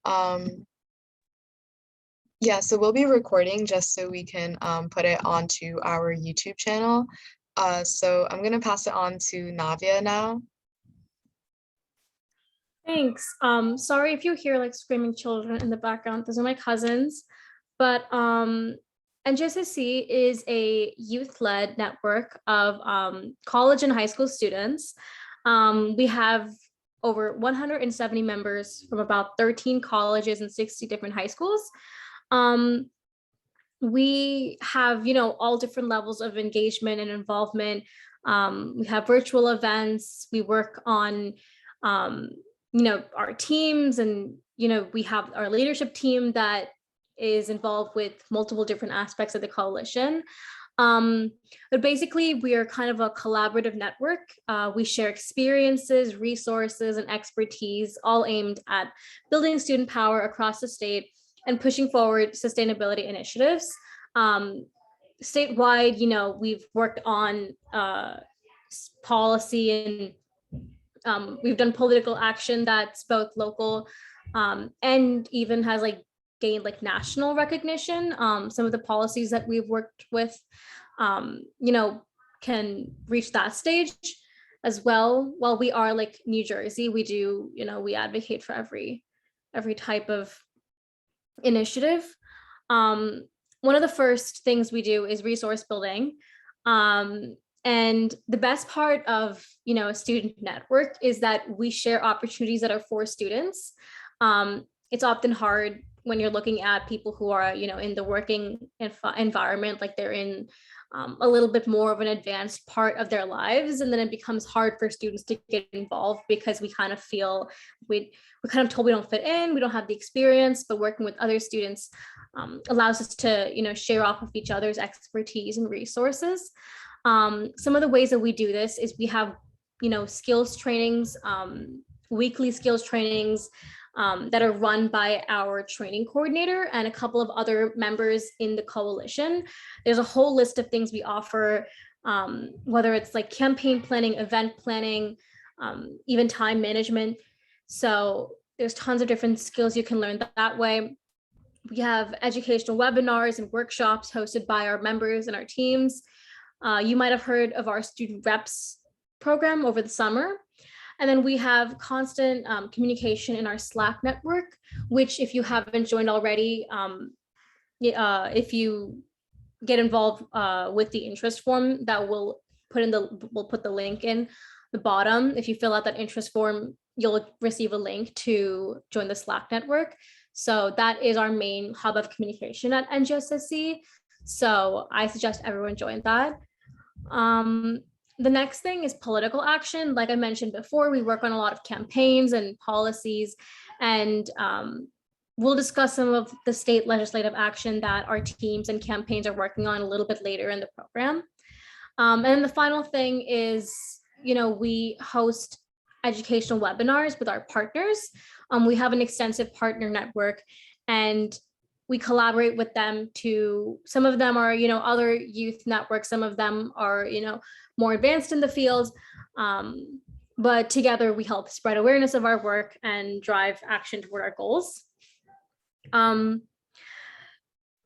Um, yeah, so we'll be recording just so we can put it onto our YouTube channel. So I'm gonna pass it on to Navia now. Thanks. Sorry if you hear like screaming children in the background. Those are my cousins. But njssc is a youth-led network of college and high school students. We have over 170 members from about 13 colleges and 60 different high schools. We have, all different levels of engagement and involvement. We have virtual events. We work on, our teams, and, we have our leadership team that is involved with multiple different aspects of the coalition. But basically, we are kind of a collaborative network. We share experiences, resources, and expertise, all aimed at building student power across the state and pushing forward sustainability initiatives. Statewide, we've worked on policy, and we've done political action that's both local and even has gained national recognition. Some of the policies that we've worked with, can reach that stage as well. While we are like New Jersey, we do, we advocate for every type of initiative. One of the first things we do is resource building. And the best part of, a student network is that we share opportunities that are for students. It's often hard when you're looking at people who are, in the working environment, like they're in a little bit more of an advanced part of their lives. And then it becomes hard for students to get involved because we kind of feel we're kind of told we don't fit in, we don't have the experience, but working with other students allows us to, share off of each other's expertise and resources. Some of the ways that we do this is we have, skills trainings, weekly skills trainings that are run by our training coordinator and a couple of other members in the coalition. There's a whole list of things we offer, whether it's like campaign planning, event planning, even time management. So there's tons of different skills you can learn that way. We have educational webinars and workshops hosted by our members and our teams. You might have heard of our student reps program over the summer. And then we have constant communication in our Slack network, which if you haven't joined already, if you get involved with the interest form that we'll put the link in the bottom. If you fill out that interest form, you'll receive a link to join the Slack network. So that is our main hub of communication at njssc. So I suggest everyone join that. The next thing is political action. Like I mentioned before, we work on a lot of campaigns and policies, and we'll discuss some of the state legislative action that our teams and campaigns are working on a little bit later in the program. And the final thing is, we host educational webinars with our partners. We have an extensive partner network, and we collaborate with them to, some of them are, other youth networks, some of them are, more advanced in the field. But together we help spread awareness of our work and drive action toward our goals. Then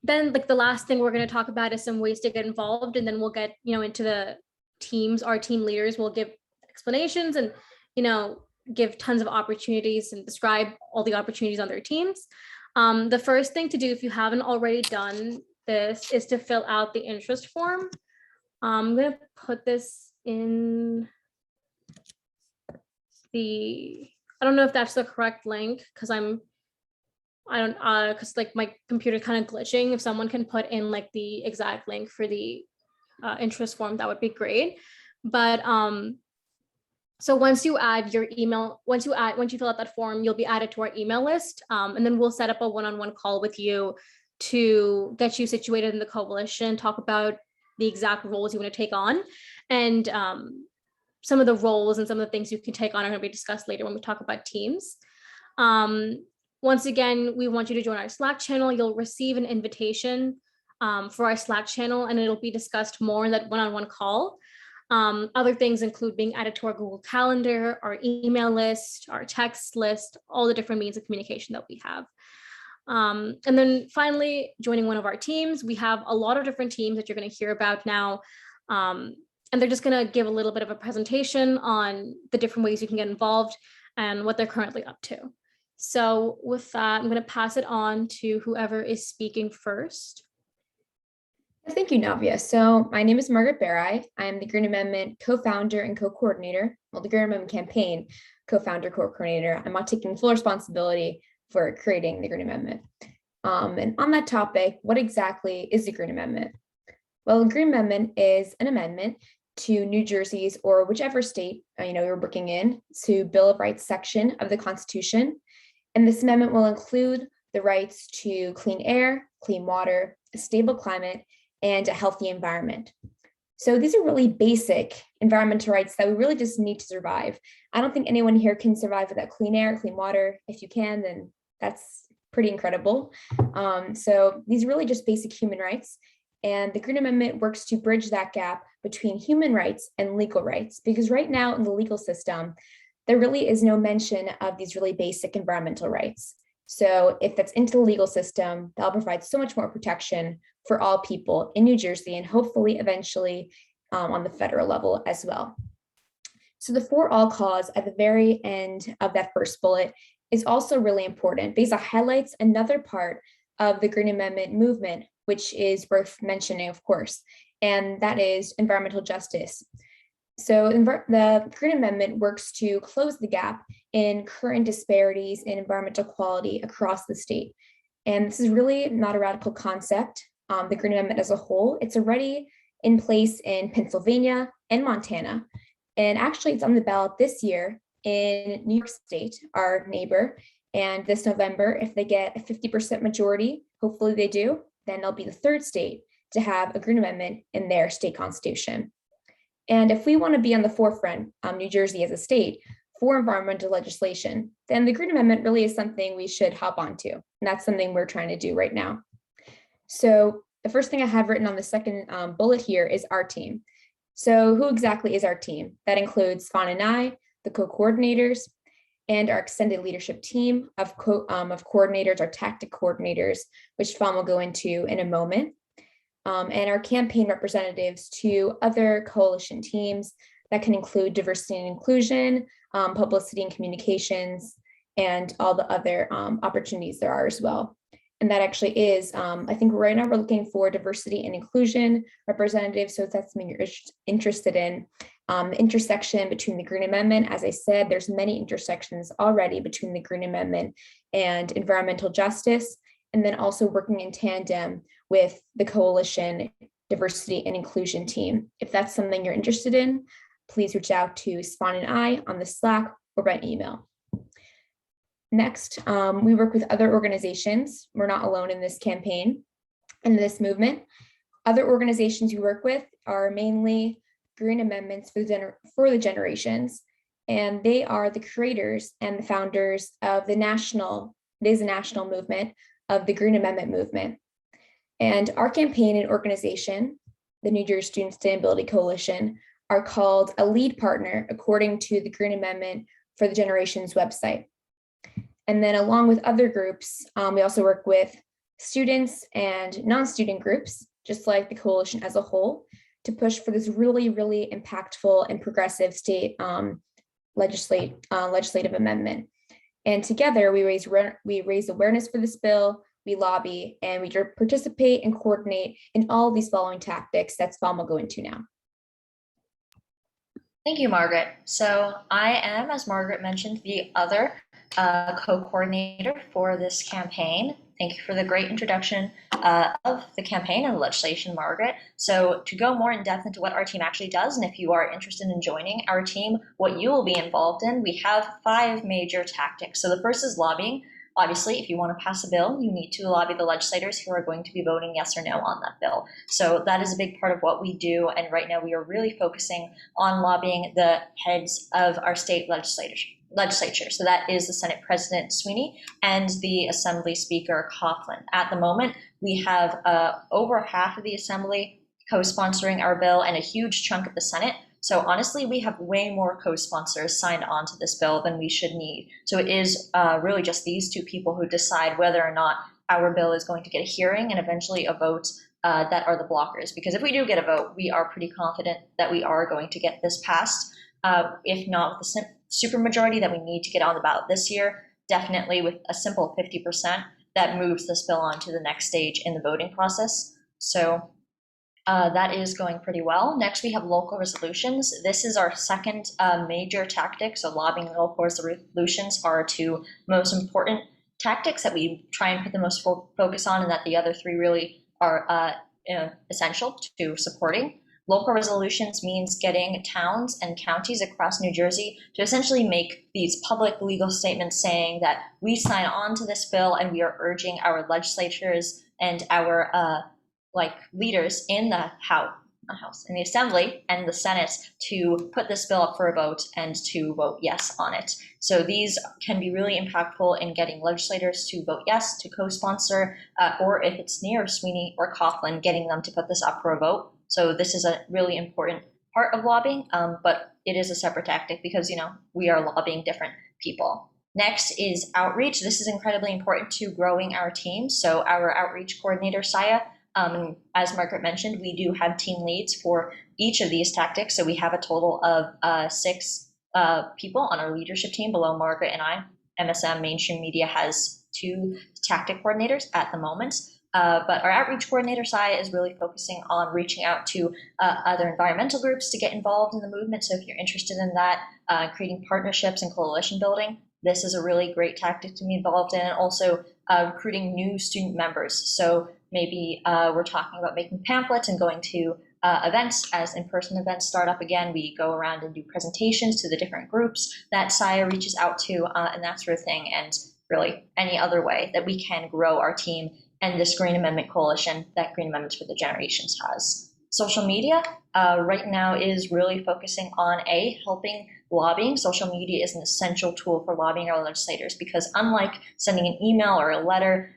the last thing we're going to talk about is some ways to get involved, and then we'll get, into the teams. Our team leaders will give explanations and, give tons of opportunities and describe all the opportunities on their teams. The first thing to do, if you haven't already done this, is to fill out the interest form. I'm going to put this in I don't know if that's the correct link, because because my computer kind of glitching. If someone can put in the exact link for the interest form, that would be great. But so once you add your email, once you fill out that form, you'll be added to our email list, and then we'll set up a one-on-one call with you to get you situated in the coalition, talk about the exact roles you want to take on, and some of the roles and some of the things you can take on are going to be discussed later when we talk about teams. Once again, we want you to join our Slack channel. You'll receive an invitation for our Slack channel, and it'll be discussed more in that one-on-one call. Other things include being added to our Google Calendar, our email list, our text list, all the different means of communication that we have. And then finally, joining one of our teams. We have a lot of different teams that you're going to hear about now. And they're just going to give a little bit of a presentation on the different ways you can get involved and what they're currently up to. So with that, I'm going to pass it on to whoever is speaking first. Thank you, Navia. So my name is Margaret Barai. I'm the Green Amendment co-founder and co-coordinator. Well, the Green Amendment campaign co-founder, co-coordinator. I'm not taking full responsibility for creating the Green Amendment. And on that topic, what exactly is the Green Amendment? Well, the Green Amendment is an amendment to New Jersey's or whichever state you're working in to Bill of Rights section of the Constitution. And this amendment will include the rights to clean air, clean water, a stable climate, and a healthy environment. So these are really basic environmental rights that we really just need to survive. I don't think anyone here can survive without clean air, clean water. If you can, then that's pretty incredible. So these are really just basic human rights. And the Green Amendment works to bridge that gap between human rights and legal rights, because right now in the legal system, there really is no mention of these really basic environmental rights. So if that's into the legal system, that'll provide so much more protection for all people in New Jersey and hopefully eventually on the federal level as well. So the for all clause at the very end of that first bullet is also really important because it highlights another part of the Green Amendment movement, which is worth mentioning, of course, and that is environmental justice. So the Green Amendment works to close the gap in current disparities in environmental quality across the state. And this is really not a radical concept. The Green Amendment as a whole, it's already in place in Pennsylvania and Montana. And actually it's on the ballot this year in New York State, our neighbor. And this November, if they get a 50% majority, hopefully they do, then they'll be the third state to have a Green Amendment in their state constitution. And if we want to be on the forefront, New Jersey as a state, for environmental legislation, then the Green Amendment really is something we should hop onto. And that's something we're trying to do right now. So the first thing I have written on the second bullet here is our team. So who exactly is our team? That includes Fawn and I, the co-coordinators, and our extended leadership team of coordinators, our tactic coordinators, which Fawn will go into in a moment. And our campaign representatives to other coalition teams that can include diversity and inclusion, publicity and communications, and all the other opportunities there are as well. And that actually is, I think right now we're looking for diversity and inclusion representatives. So if that's something you're interested in, intersection between the Green Amendment. As I said, there's many intersections already between the Green Amendment and environmental justice, and then also working in tandem with the coalition diversity and inclusion team. If that's something you're interested in, please reach out to Spawn and I on the Slack or by email. Next, we work with other organizations. We're not alone in this campaign and this movement. Other organizations we work with are mainly Green Amendments for the Generations, and they are the creators and the founders of the national movement of the Green Amendment movement. And our campaign and organization, the New Jersey Student Sustainability Coalition, are called a lead partner according to the Green Amendment for the Generations website. And then along with other groups, we also work with students and non-student groups, just like the coalition as a whole, to push for this really, really impactful and progressive state legislative amendment. And together we raise awareness for this bill, we lobby, and we participate and coordinate in all these following tactics that Svam will go into now. Thank you, Margaret. So I am, as Margaret mentioned, the other co-coordinator for this campaign. Thank you for the great introduction of the campaign and the legislation, Margaret. So to go more in depth into what our team actually does, and if you are interested in joining our team, what you will be involved in, we have 5 major tactics. So the first is lobbying. Obviously, if you want to pass a bill, you need to lobby the legislators who are going to be voting yes or no on that bill. So that is a big part of what we do. And right now we are really focusing on lobbying the heads of our state legislature. So that is the Senate President Sweeney and the Assembly Speaker Coughlin. At the moment, we have over half of the Assembly co-sponsoring our bill and a huge chunk of the Senate. So honestly, we have way more co-sponsors signed on to this bill than we should need. So it is really just these two people who decide whether or not our bill is going to get a hearing and eventually a vote that are the blockers. Because if we do get a vote, we are pretty confident that we are going to get this passed. If not with the supermajority that we need to get on the ballot this year, definitely with a simple 50% that moves this bill on to the next stage in the voting process. So that is going pretty well. Next, we have local resolutions. This is our second major tactic. So lobbying and local resolutions are our two most important tactics that we try and put the most focus on, and that the other three really are essential to supporting. Local resolutions means getting towns and counties across New Jersey to essentially make these public legal statements saying that we sign on to this bill and we are urging our legislatures and our leaders in the in the Assembly and the Senate to put this bill up for a vote and to vote yes on it. So these can be really impactful in getting legislators to vote yes, to co-sponsor, or if it's near Sweeney or Coughlin, getting them to put this up for a vote. So this is a really important part of lobbying, but it is a separate tactic because, we are lobbying different people. Next is outreach. This is incredibly important to growing our team. So our outreach coordinator, Saya, as Margaret mentioned, we do have team leads for each of these tactics. So we have a total of 6 people on our leadership team below Margaret and I. MSM Mainstream Media has 2 tactic coordinators at the moment. But our outreach coordinator, Saya, is really focusing on reaching out to other environmental groups to get involved in the movement. So if you're interested in that, creating partnerships and coalition building, this is a really great tactic to be involved in. And also recruiting new student members. So maybe we're talking about making pamphlets and going to events. As in-person events start up again, we go around and do presentations to the different groups that Saya reaches out to and that sort of thing. And really any other way that we can grow our team and this Green Amendment Coalition that Green Amendments for the Generations has. Social media right now is really focusing on helping lobbying. Social media is an essential tool for lobbying our legislators because unlike sending an email or a letter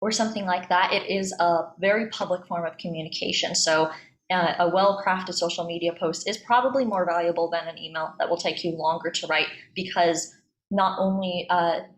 or something like that, it is a very public form of communication. So a well-crafted social media post is probably more valuable than an email that will take you longer to write because not only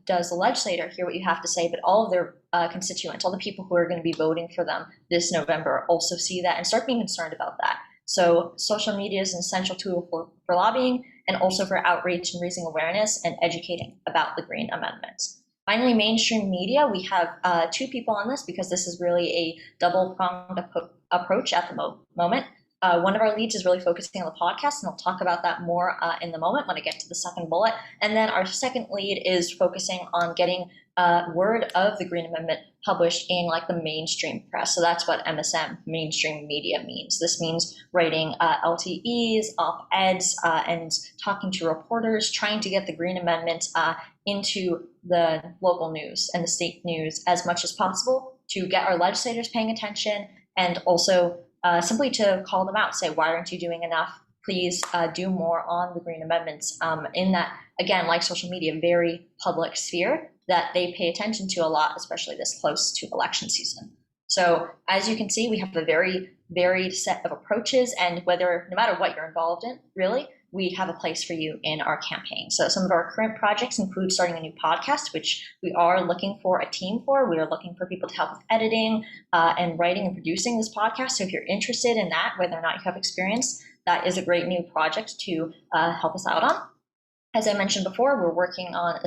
does the legislator hear what you have to say, but all of their constituents, all the people who are going to be voting for them this November also see that and start being concerned about that. So social media is an essential tool for lobbying and also for outreach and raising awareness and educating about the Green Amendment. Finally, mainstream media, we have 2 people on this because this is really a double-pronged approach at the moment. One of our leads is really focusing on the podcast, and I'll talk about that more in the moment when I get to the second bullet. And then our second lead is focusing on getting word of the Green Amendment published in the mainstream press. So that's what MSM, mainstream media, means. This means writing LTEs, op-eds, and talking to reporters, trying to get the Green Amendment into the local news and the state news as much as possible to get our legislators paying attention and also simply to call them out, say, why aren't you doing enough? Please do more on the Green Amendments in that, again, like social media, very public sphere that they pay attention to a lot, especially this close to election season. So as you can see, we have a very varied set of approaches, and no matter what you're involved in, really, we have a place for you in our campaign. So some of our current projects include starting a new podcast, which we are looking for a team for. We are looking for people to help with editing and writing and producing this podcast. So if you're interested in that, whether or not you have experience, that is a great new project to help us out on. As I mentioned before, we're working on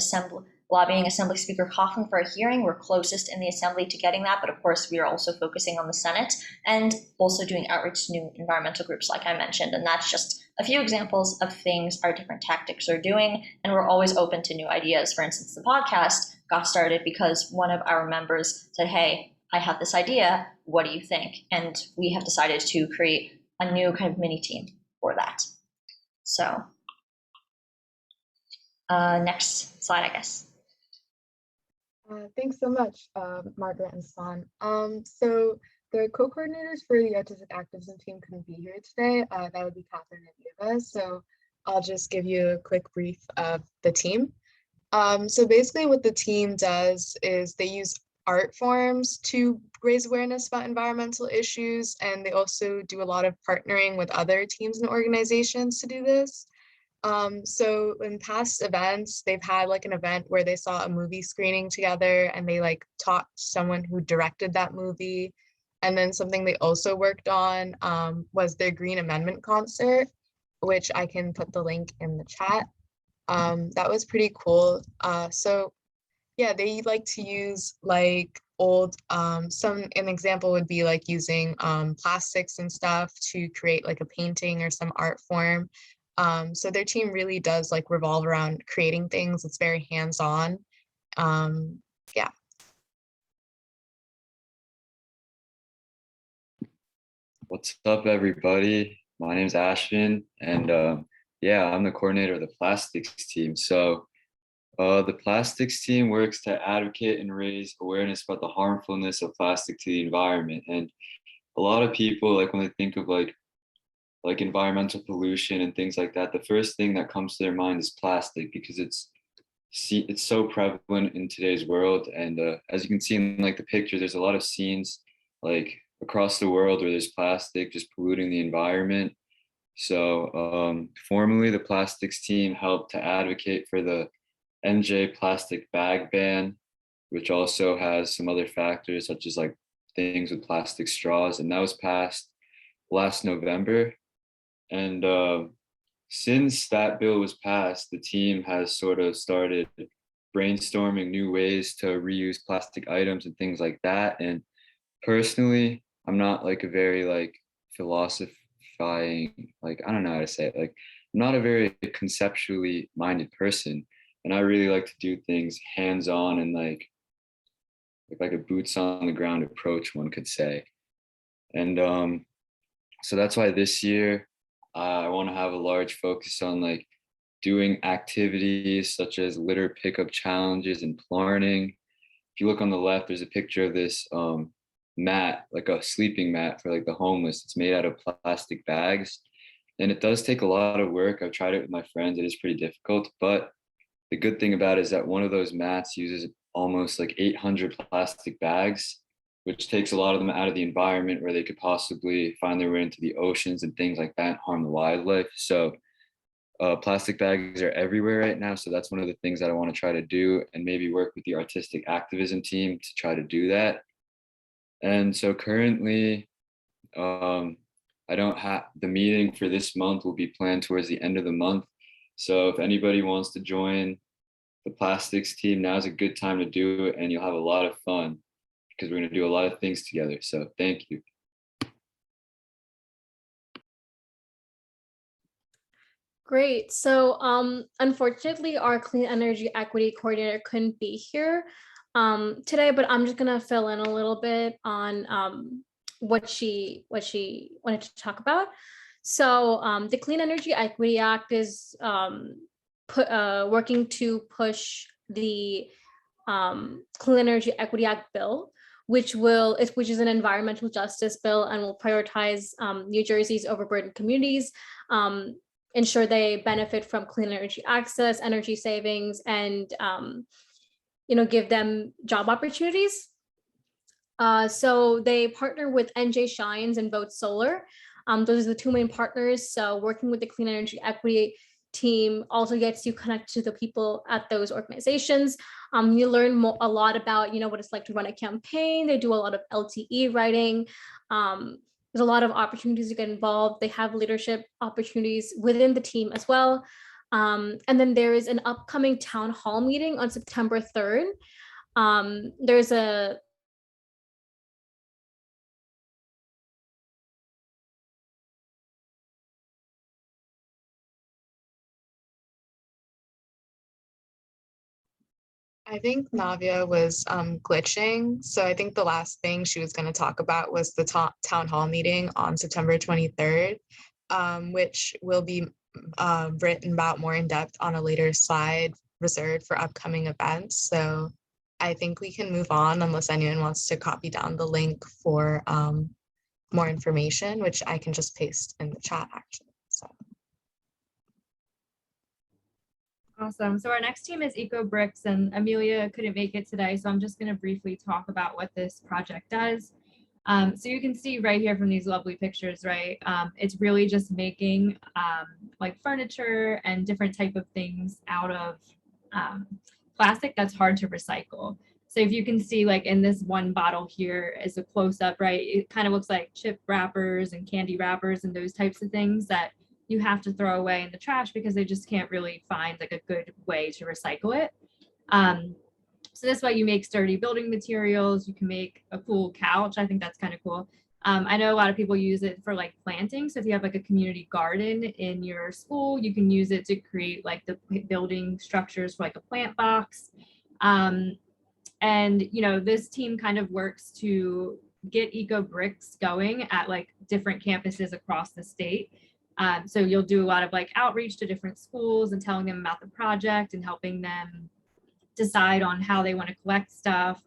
lobbying Assembly Speaker Coughlin for a hearing. We're closest in the Assembly to getting that, but of course we are also focusing on the Senate and also doing outreach to new environmental groups like I mentioned. And that's just a few examples of things our different tactics are doing, and we're always open to new ideas. For instance, the podcast got started because one of our members said, hey, I have this idea, what do you think? And we have decided to create a new kind of mini team for that. So next slide, I guess. Thanks so much, Margaret and Swan. So the co-coordinators for the Autistic Activism team couldn't be here today. That would be Catherine and Eva. So I'll just give you a quick brief of the team. So basically what the team does is they use art forms to raise awareness about environmental issues. And they also do a lot of partnering with other teams and organizations to do this. So in past events, they've had like an event where they saw a movie screening together and they like taught someone who directed that movie. And then something they also worked on was their Green Amendment concert, which I can put the link in the chat. That was pretty cool. So yeah, they like to use like old, an example would be like using plastics and stuff to create like a painting or some art form. So their team really does like revolve around creating things. It's very hands-on. Yeah. What's up, everybody? My name's Ashvin, and yeah, I'm the coordinator of the plastics team. So the plastics team works to advocate and raise awareness about the harmfulness of plastic to the environment. And a lot of people, like when they think of like environmental pollution and things like that, the first thing that comes to their mind is plastic because it's so prevalent in today's world. And as you can see in like the picture, there's a lot of scenes like across the world where there's plastic just polluting the environment. So formally, the plastics team helped to advocate for the NJ plastic bag ban, which also has some other factors such as like things with plastic straws, and that was passed last November. And since that bill was passed, the team has sort of started brainstorming new ways to reuse plastic items and things like that. And personally, I'm not like a very like philosophizing, like I don't know how to say it. Like I'm not a very conceptually minded person, and I really like to do things hands-on and like a boots on the ground approach, one could say. And so that's why this year I want to have a large focus on like doing activities such as litter pickup challenges and plarning. If you look on the left, there's a picture of this mat, like a sleeping mat for like the homeless. It's made out of plastic bags, and it does take a lot of work. I've tried it with my friends. It is pretty difficult, but the good thing about it is that one of those mats uses almost like 800 plastic bags, which takes a lot of them out of the environment where they could possibly find their way into the oceans and things like that, and harm the wildlife. So plastic bags are everywhere right now. So that's one of the things that I want to try to do, and maybe work with the Autistic Activism team to try to do that. And so currently, I don't have the meeting for this month will be planned towards the end of the month. So if anybody wants to join the plastics team, now's a good time to do it, and you'll have a lot of fun because we're going to do a lot of things together. So thank you. Great. So unfortunately, our clean energy equity coordinator couldn't be here today, but I'm just gonna fill in a little bit on what she wanted to talk about. So the Clean Energy Equity Act is working to push the Clean Energy Equity Act bill, which is an environmental justice bill and will prioritize New Jersey's overburdened communities, ensure they benefit from clean energy access, energy savings, and give them job opportunities. So they partner with NJ Shines and Vote Solar. Those are the two main partners. So working with the Clean Energy Equity team also gets you connected to the people at those organizations. You learn a lot about what it's like to run a campaign. They do a lot of LTE writing. There's a lot of opportunities to get involved. They have leadership opportunities within the team as well. And then there is an upcoming town hall meeting on September 3rd. There's a I think Navia was glitching. So I think the last thing she was going to talk about was the town hall meeting on September 23rd, which will be written about more in depth on a later slide reserved for upcoming events. So I think we can move on unless anyone wants to copy down the link for more information, which I can just paste in the chat actually. So. Awesome. So our next team is EcoBricks, and Amelia couldn't make it today, so I'm just going to briefly talk about what this project does. So you can see right here from these lovely pictures, right? It's really just making like furniture and different type of things out of plastic that's hard to recycle. So if you can see, like in this one bottle here is a close up, right? It kind of looks like chip wrappers and candy wrappers and those types of things that you have to throw away in the trash because they just can't really find like a good way to recycle it. So this way you make sturdy building materials. You can make a cool couch. I think that's kind of cool. I know a lot of people use it for like planting. So if you have like a community garden in your school, you can use it to create like the building structures for like a plant box. And you know, this team kind of works to get EcoBricks going at like different campuses across the state. So you'll do a lot of like outreach to different schools and telling them about the project and helping them decide on how they want to collect stuff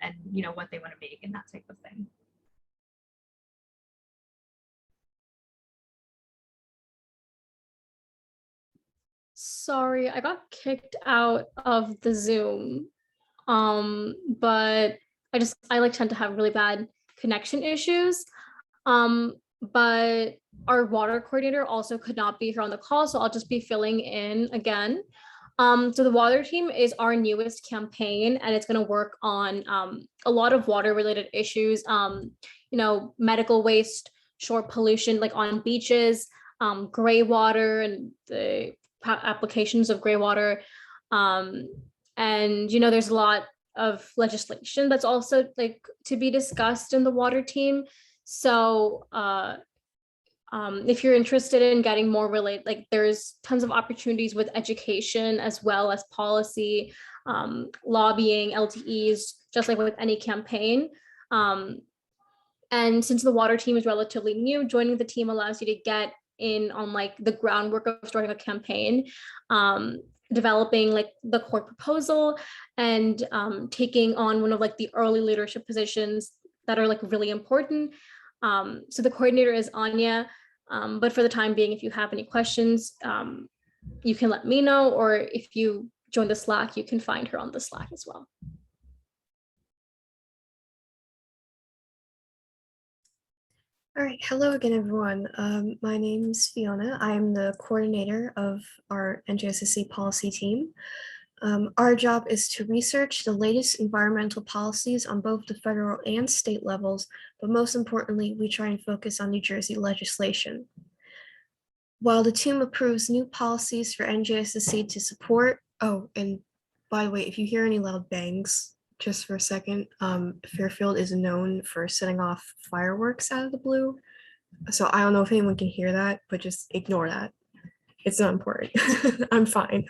and you know what they want to make and that type of thing. Sorry, I got kicked out of the Zoom. But I like tend to have really bad connection issues. But our water coordinator also could not be here on the call, so I'll just be filling in again. So the water team is our newest campaign, and it's going to work on a lot of water related issues, you know, medical waste, shore pollution, like on beaches, gray water and the applications of gray water. And, you know, there's a lot of legislation that's also like to be discussed in the water team. So if you're interested in getting more related, like there's tons of opportunities with education as well as policy, lobbying, LTEs, just like with any campaign. And since the water team is relatively new, joining the team allows you to get in on like the groundwork of starting a campaign, developing like the core proposal and taking on one of like the early leadership positions that are like really important. So the coordinator is Anya. But for the time being, if you have any questions, you can let me know, or if you join the Slack, you can find her on the Slack as well. All right, hello again, everyone. My name is Fiona. I am the coordinator of our NJSSC policy team. Our job is to research the latest environmental policies on both the federal and state levels, but most importantly, we try and focus on New Jersey legislation. While the team approves new policies for NJSSC to support, oh, and by the way, if you hear any loud bangs, just for a second, Fairfield is known for setting off fireworks out of the blue. So I don't know if anyone can hear that, but just ignore that. It's not important. I'm fine.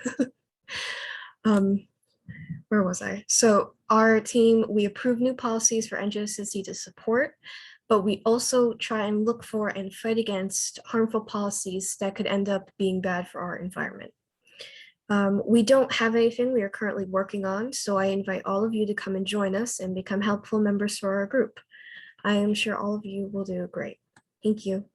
Where was I? So our team, we approve new policies for NJSSC to support, but we also try and look for and fight against harmful policies that could end up being bad for our environment. We don't have anything we are currently working on, so I invite all of you to come and join us and become helpful members for our group. I am sure all of you will do great. Thank you.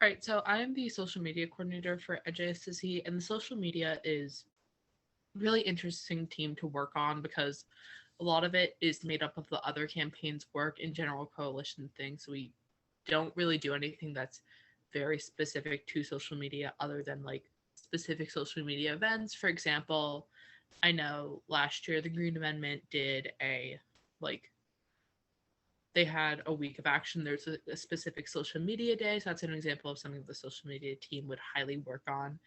All right, so I am the social media coordinator for NJSSC, and the social media is a really interesting team to work on because a lot of it is made up of the other campaigns' work in general coalition things. So we don't really do anything that's very specific to social media other than like specific social media events. For example, I know last year the Green Amendment did they had a week of action. There's a specific social media day. So that's an example of something the social media team would highly work on.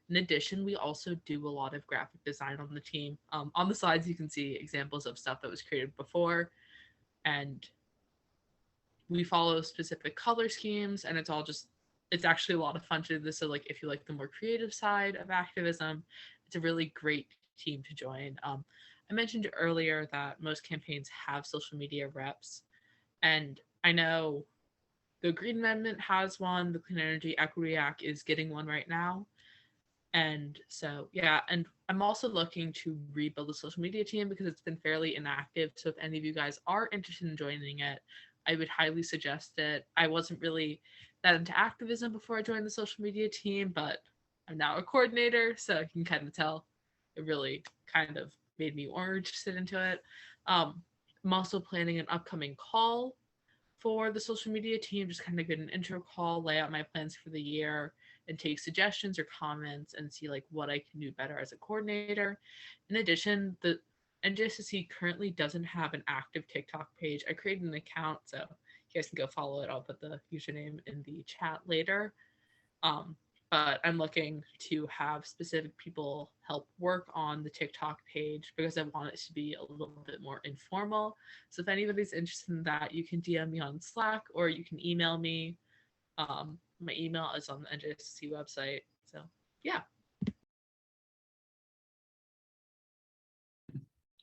In addition, we also do a lot of graphic design on the team. On the slides, you can see examples of stuff that was created before. And we follow specific color schemes, and it's actually a lot of fun to do this. So like if you like the more creative side of activism, it's a really great team to join. I mentioned earlier that most campaigns have social media reps, and I know the Green Amendment has one, the Clean Energy Equity Act is getting one right now. And so, yeah, and I'm also looking to rebuild the social media team because it's been fairly inactive. So if any of you guys are interested in joining it, I would highly suggest it. I wasn't really that into activism before I joined the social media team, but I'm now a coordinator, so you can kind of tell it really kind of made me more interested into it. I'm also planning an upcoming call for the social media team, just kind of get an intro call, lay out my plans for the year, and take suggestions or comments and see like what I can do better as a coordinator. In addition, the NJSSC currently doesn't have an active TikTok page. I created an account, so you guys can go follow it. I'll put the username in the chat later. Um, but I'm looking to have specific people help work on the TikTok page because I want it to be a little bit more informal. So if anybody's interested in that, you can DM me on Slack or you can email me. My email is on the NJSC website. So yeah.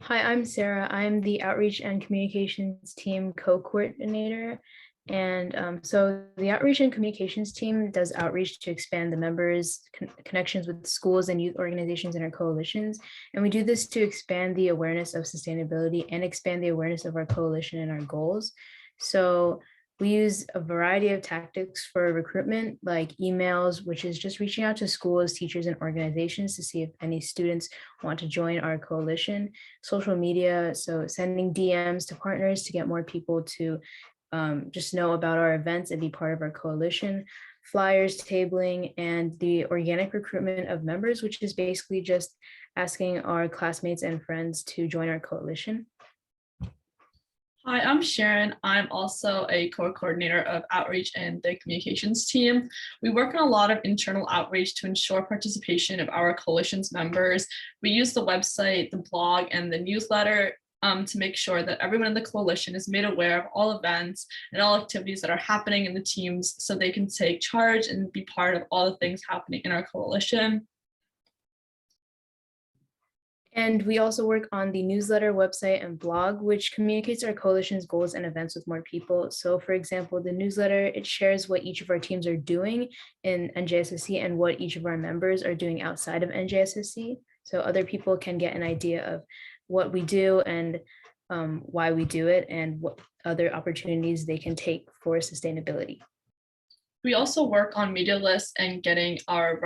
Hi, I'm Sarah. I'm the Outreach and Communications Team Co-Coordinator. And so the Outreach and Communications Team does outreach to expand the members' connections with schools and youth organizations in our coalitions. And we do this to expand the awareness of sustainability and expand the awareness of our coalition and our goals. So we use a variety of tactics for recruitment, like emails, which is just reaching out to schools, teachers, and organizations to see if any students want to join our coalition. Social media, so sending DMs to partners to get more people to just know about our events and be part of our coalition. Flyers, tabling, and the organic recruitment of members, which is basically just asking our classmates and friends to join our coalition. Hi, I'm Sharon. I'm also a co-coordinator of outreach and the communications team. We work on a lot of internal outreach to ensure participation of our coalition's members. We use the website, the blog, and the newsletter to make sure that everyone in the coalition is made aware of all events and all activities that are happening in the teams so they can take charge and be part of all the things happening in our coalition. And we also work on the newsletter, website, and blog, which communicates our coalition's goals and events with more people. So for example, the newsletter, it shares what each of our teams are doing in NJSSC and what each of our members are doing outside of NJSSC. So other people can get an idea of what we do and why we do it and what other opportunities they can take for sustainability. We also work on media lists and getting our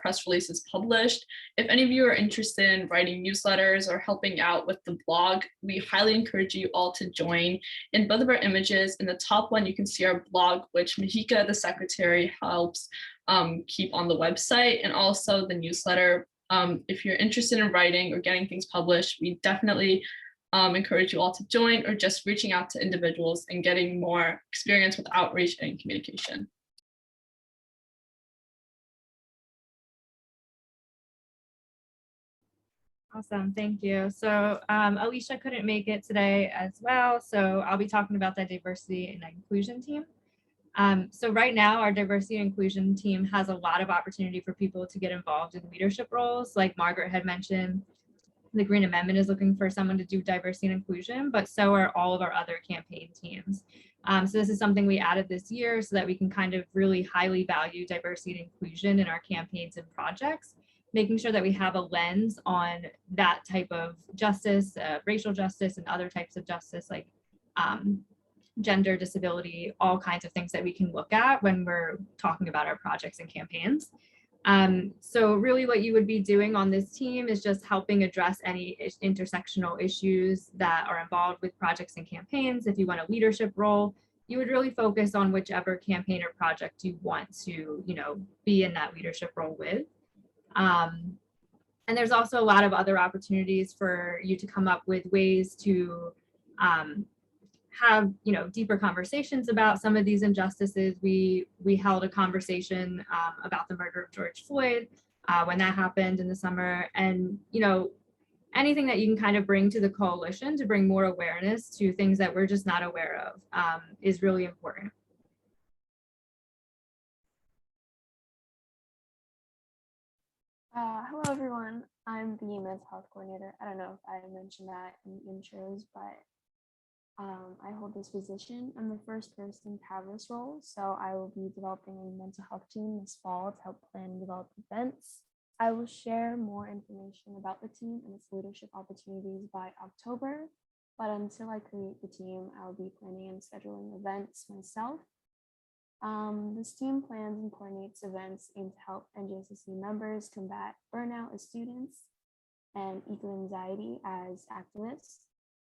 press releases published. If any of you are interested in writing newsletters or helping out with the blog, we highly encourage you all to join. In both of our images, in the top one, you can see our blog, which Mahika, the secretary, helps keep on the website, and also the newsletter. If you're interested in writing or getting things published, we definitely encourage you all to join, or just reaching out to individuals and getting more experience with outreach and communication. Awesome, thank you. So Alicia couldn't make it today as well, so I'll be talking about the diversity and inclusion team. So right now, our diversity and inclusion team has a lot of opportunity for people to get involved in leadership roles. Like Margaret had mentioned, the Green Amendment is looking for someone to do diversity and inclusion, but so are all of our other campaign teams. So this is something we added this year so that we can kind of really highly value diversity and inclusion in our campaigns and projects, making sure that we have a lens on that type of justice, racial justice, and other types of justice like gender, disability, all kinds of things that we can look at when we're talking about our projects and campaigns. So really what you would be doing on this team is just helping address any intersectional issues that are involved with projects and campaigns. If you want a leadership role, you would really focus on whichever campaign or project you want to, be in that leadership role with. And there's also a lot of other opportunities for you to come up with ways to have deeper conversations about some of these injustices. We held a conversation about the murder of George Floyd when that happened in the summer, and anything that you can kind of bring to the coalition to bring more awareness to things that we're just not aware of is really important. Hello everyone, I'm the mental health coordinator. I don't know if I mentioned that in the intros, but I hold this position. I'm the first person to have this role, so I will be developing a mental health team this fall to help plan and develop events. I will share more information about the team and its leadership opportunities by October, but until I create the team, I'll be planning and scheduling events myself. This team plans and coordinates events aimed to help NJSSC members combat burnout as students and eco-anxiety as activists.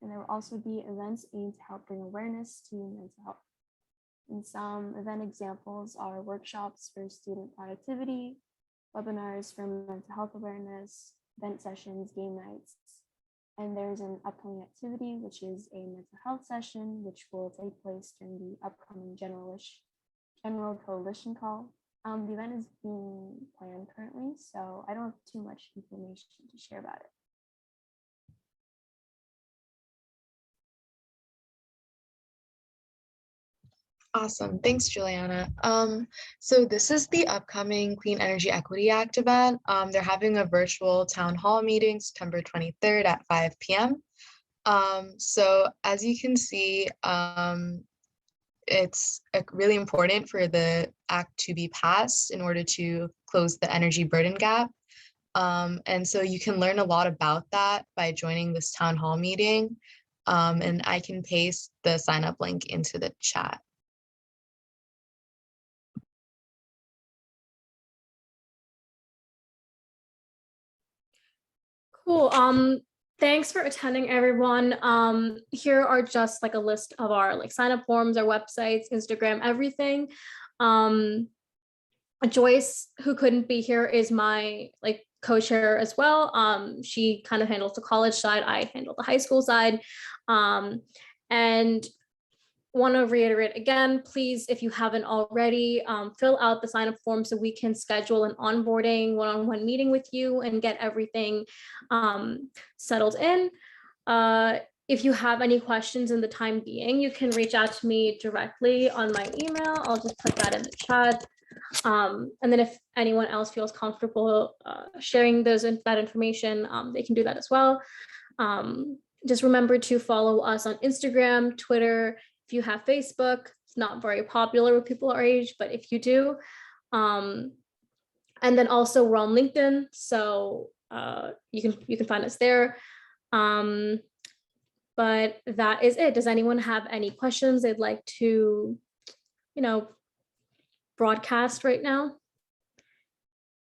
And there will also be events aimed to help bring awareness to mental health. And some event examples are workshops for student productivity, webinars for mental health awareness, event sessions, game nights. And there's an upcoming activity, which is a mental health session, which will take place during the upcoming General Coalition call. The event is being planned currently, so I don't have too much information to share about it. Awesome. Thanks, Juliana. So this is the upcoming Clean Energy Equity Act event. They're having a virtual town hall meeting September 23rd at 5 p.m. So as you can see, it's really important for the act to be passed in order to close the energy burden gap. And so you can learn a lot about that by joining this town hall meeting. And I can paste the sign up link into the chat. Cool. Thanks for attending, everyone. Here are just like a list of our like sign up forms, our websites, Instagram, everything. Joyce, who couldn't be here, is my like co-chair as well. She kind of handles the college side, I handle the high school side. And want to reiterate again, please, if you haven't already, fill out the sign up form so we can schedule an onboarding one-on-one meeting with you and get everything settled in. If you have any questions in the time being, you can reach out to me directly on my email. I'll just put that in the chat. And then if anyone else feels comfortable sharing that information, they can do that as well. Just remember to follow us on Instagram, Twitter. If you have Facebook, it's not very popular with people our age, but if you do, and then also we're on LinkedIn, so you can find us there. But that is it. Does anyone have any questions they'd like to, broadcast right now?